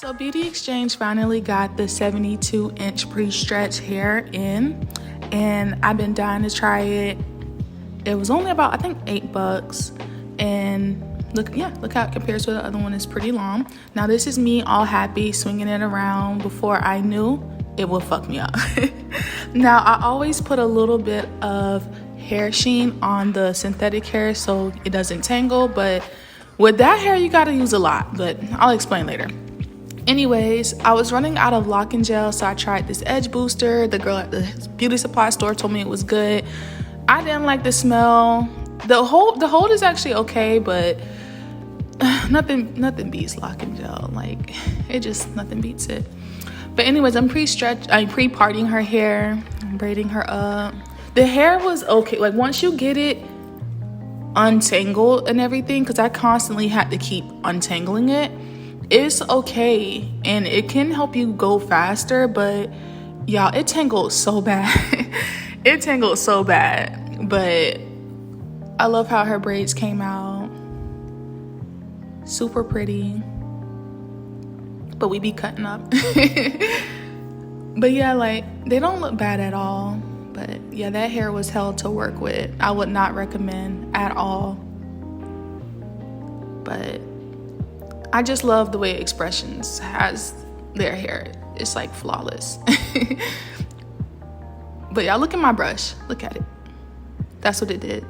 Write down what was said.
So Beauty Exchange finally got the 72-inch pre-stretch hair in, and I've been dying to try it. It was only about, I think, $8, and look how it compares to the other one. It's pretty long. Now this is me all happy swinging it around before I knew it would fuck me up. Now I always put a little bit of hair sheen on the synthetic hair so it doesn't tangle, but with that hair you gotta use a lot, but I'll explain later. Anyways, I was running out of lock-in gel, so I tried this edge booster. The girl at the beauty supply store told me it was good. I didn't like the smell. The hold is actually okay, but nothing beats lock-in gel. Like, nothing beats it. But anyways, I'm pre-parting her hair. I'm braiding her up. The hair was okay. Like, once you get it untangled and everything, because I constantly had to keep untangling it, it's okay, and it can help you go faster, but y'all, it tangled so bad. It tangled so bad, but I love how her braids came out. Super pretty, but we be cutting up. But yeah, like, they don't look bad at all, but yeah, that hair was hell to work with. I would not recommend at all, but I just love the way Xpression has their hair. It's like flawless. But y'all, look at my brush. Look at it. That's what it did.